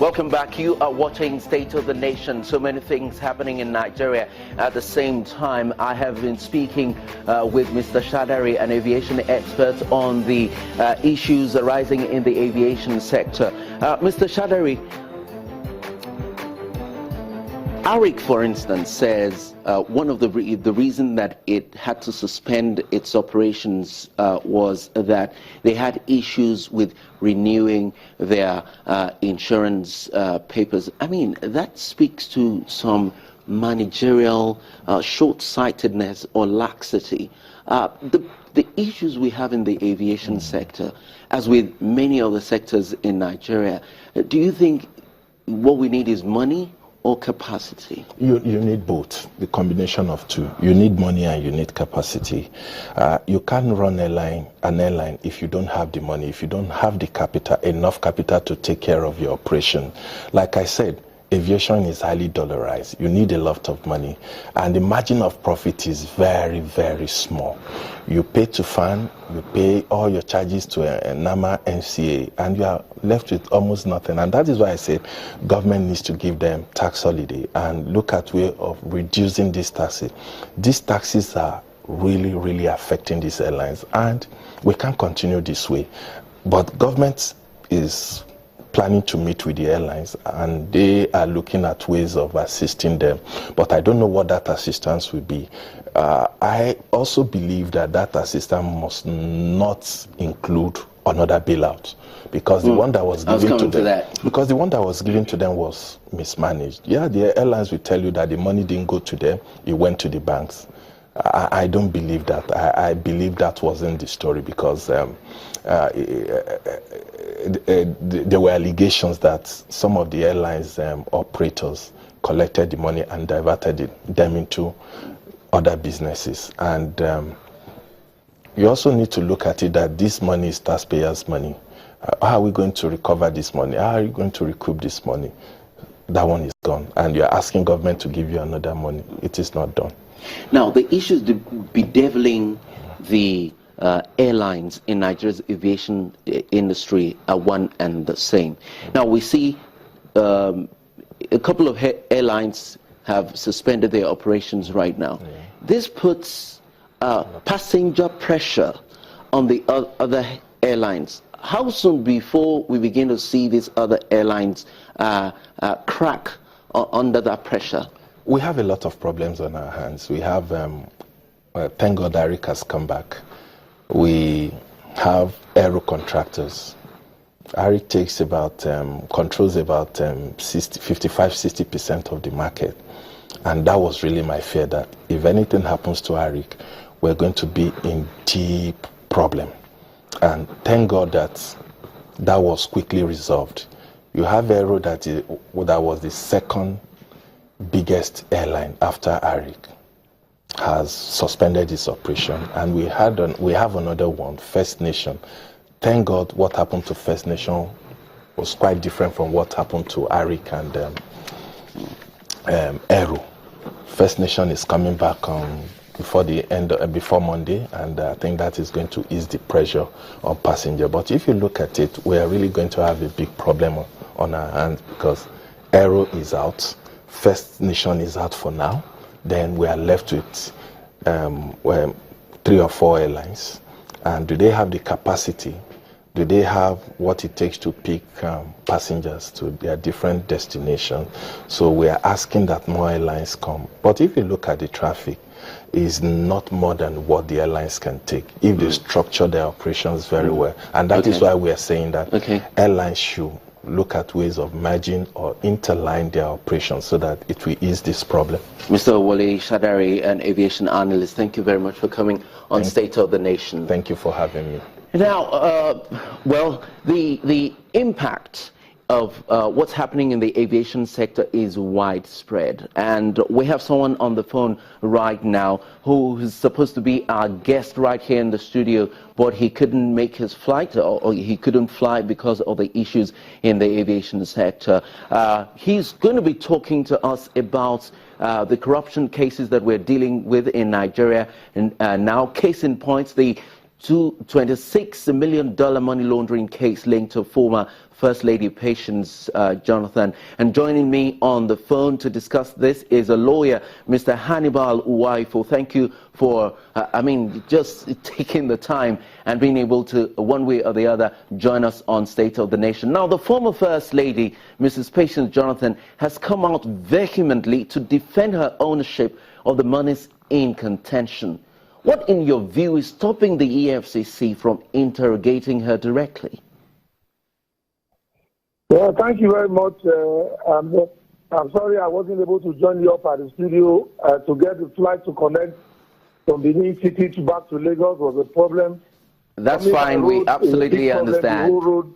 Welcome back. You are watching State of the Nation. So many things happening in Nigeria at the same time. I have been speaking with Mr. Shadari, an aviation expert, on the issues arising in the aviation sector. Mr. Shadari, ARIC, for instance, says one of the reason that it had to suspend its operations was that they had issues with renewing their insurance papers. I mean, that speaks to some managerial short-sightedness or laxity. The issues we have in the aviation sector, as with many other sectors in Nigeria, do you think what we need is money or capacity? You need both, the combination of two. You need money and you need capacity. You can't run an airline if you don't have the money, if you don't have the capital, enough capital to take care of your operation. Like I said, aviation is highly dollarized. You need a lot of money, and the margin of profit is very, very small. You pay to FAN, you pay all your charges to a NAMA, NCA, and you are left with almost nothing. And that is why I said government needs to give them tax holiday and look at way of reducing these taxes. These taxes are really, really affecting these airlines, and we can't continue this way. But government is planning to meet with the airlines, and they are looking at ways of assisting them, but I don't know what that assistance will be. I also believe that that assistance must not include another bailout, because the one that was given to them was mismanaged. Yeah, the airlines will tell you that the money didn't go to them, it went to the banks. I don't believe that. I believe that wasn't the story, because there were allegations that some of the airlines operators collected the money and diverted them into other businesses. And you also need to look at it that this money is taxpayers' money. How are we going to recover this money? How are you going to recoup this money? That one is gone. And you're asking government to give you another money. It is not done. Now, the issues bedeviling the airlines in Nigeria's aviation industry are one and the same. Now, we see a couple of airlines have suspended their operations right now. Yeah. This puts passenger pressure on the other airlines. How soon before we begin to see these other airlines crack under that pressure? We have a lot of problems on our hands. We have, thank God ARIC has come back. We have aero contractors. ARIC takes about, controls about 55-60% of the market. And that was really my fear, that if anything happens to ARIC, we're going to be in deep problem. And thank God that that was quickly resolved. You have Aero that was the second biggest airline after ARIC has suspended its operation, and we have another one, First Nation. Thank God what happened to First Nation was quite different from what happened to ARIC and Aero. First Nation is coming back before Monday, and I think that is going to ease the pressure on passenger. But if you look at it, we are really going to have a big problem on our hands, because Aero is out, First Nation is out for now. Then we are left with 3 or 4 airlines. And do they have the capacity? Do they have what it takes to pick passengers to their different destinations? So we are asking that more airlines come. But if you look at the traffic, it's not more than what the airlines can take if they structure their operations very well. And that is why we are saying that airlines should look at ways of merging or interline their operations so that it will ease this problem. Mr. Wole Shadari, an aviation analyst, thank you very much for coming on State of the Nation. Thank you for having me. Now, well, the impact of what's happening in the aviation sector is widespread, and we have someone on the phone right now who is supposed to be our guest right here in the studio, but he couldn't make his flight, or he couldn't fly because of the issues in the aviation sector. He's going to be talking to us about the corruption cases that we're dealing with in Nigeria, and now case in point, the $26 million money laundering case linked to former First Lady Patience Jonathan. And joining me on the phone to discuss this is a lawyer, Mr. Hannibal Uwaifo. Thank you for, just taking the time and being able to, one way or the other, join us on State of the Nation. Now, the former First Lady, Mrs. Patience Jonathan, has come out vehemently to defend her ownership of the monies in contention. What, in your view, is stopping the EFCC from interrogating her directly? Well, thank you very much. I'm sorry I wasn't able to join you up at the studio to get the flight to connect from Benin City to back to Lagos was a problem. That's fine. We absolutely understand. The whole road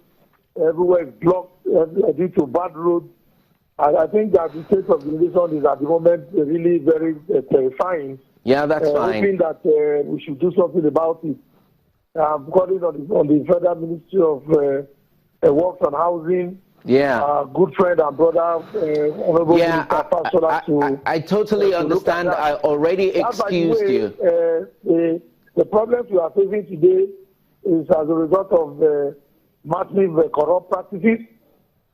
everywhere is blocked due to bad roads. I think that the state of the nation is at the moment really very terrifying. Yeah, that's fine. Hoping that we should do something about it. I'm calling on the Federal Ministry of Works and Housing. Yeah. Good friend and brother. Yeah, I totally understand. I already excused you. The problems we are facing today is as a result of massive corrupt practices,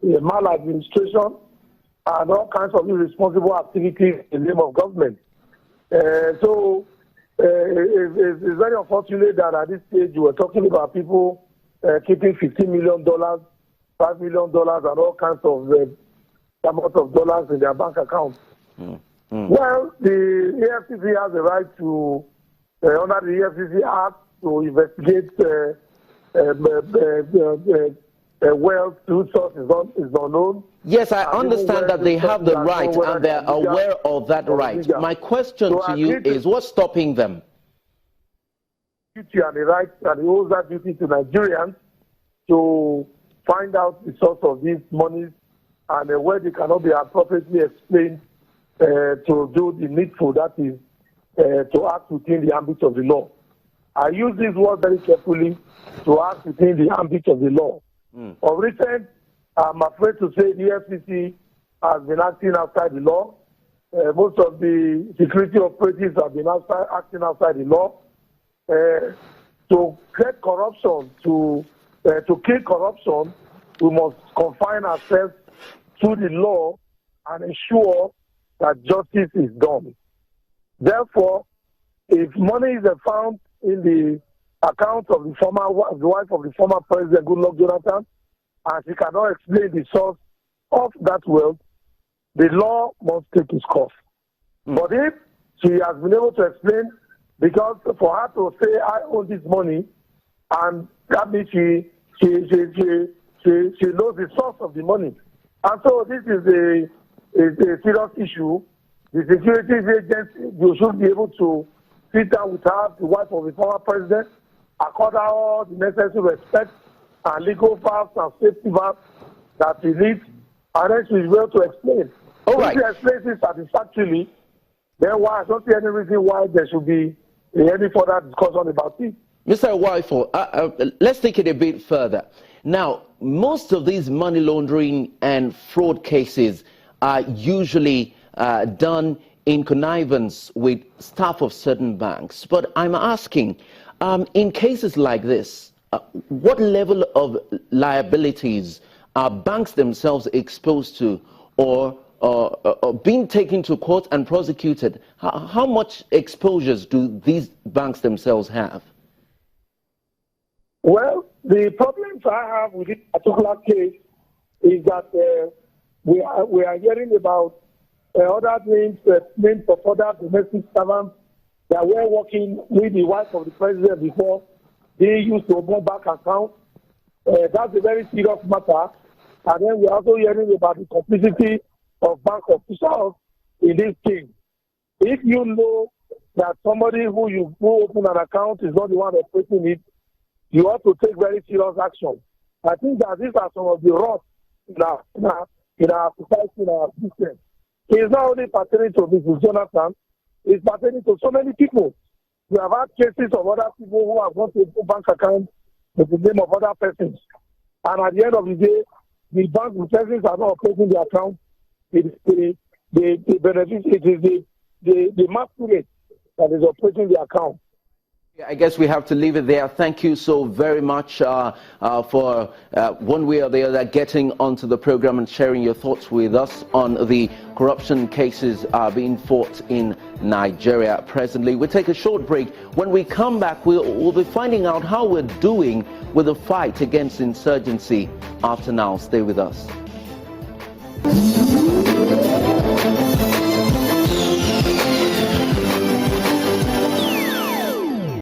maladministration, and all kinds of irresponsible activities in the name of government. So it's very unfortunate that at this stage you were talking about people keeping $15 million, $5 million, and all kinds of amount of dollars in their bank accounts. Well, the EFCC has the right to, under the EFCC Act, to investigate wealth through source is unknown. Yes, I understand that they have the right and they're aware of that right. My question to you is, what's stopping them? Duty and the right, and he owes that duty to Nigerians to find out the source of these monies and where they cannot be appropriately explained to do the needful, that is, to act within the ambit of the law. I use this word very carefully, to act within the ambit of the law. Of recent, I'm afraid to say the FCC has been acting outside the law. Most of the security operatives have been acting outside the law. To get corruption, to kill corruption, we must confine ourselves to the law and ensure that justice is done. Therefore, if money is found in the account of the wife of the former president, Goodluck Jonathan, and she cannot explain the source of that wealth, the law must take its course. But if she has been able to explain, because for her to say, I own this money, and that means she knows the source of the money. And so this is a serious issue. The security agency, you should be able to sit down with her, the wife of the former president, accord her all the necessary respect and legal facts and safety facts that she needs, and then she is able to explain. All right. If she explains it satisfactorily, then I don't see any reason why there should be any further discussion about it. Mr. Uwaifo, let's take it a bit further. Now, most of these money laundering and fraud cases are usually done in connivance with staff of certain banks. But I'm asking, in cases like this, what level of liabilities are banks themselves exposed to, or being taken to court and prosecuted? How much exposures do these banks themselves have? Well, the problems I have with this particular case is that we are hearing about other names of other domestic servants that were working with the wife of the president before they used to open bank accounts. That's a very serious matter. And then we're also hearing about the complicity of bank officials in this thing. If you know that somebody who open an account is not the one operating it, you have to take very serious action. I think that these are some of the rot in our society, in our system. It's not only pertaining to Mrs. Jonathan, it's pertaining to so many people. We have had cases of other people who have gone to open bank accounts with the name of other persons. And at the end of the day, the persons are not operating the account. The masquerade that is operating the account. I guess we have to leave it there. Thank you so very much for one way or the other getting onto the program and sharing your thoughts with us on the corruption cases being fought in Nigeria presently. We'll take a short break. When we come back, we'll be finding out how we're doing with the fight against insurgency. After now, stay with us.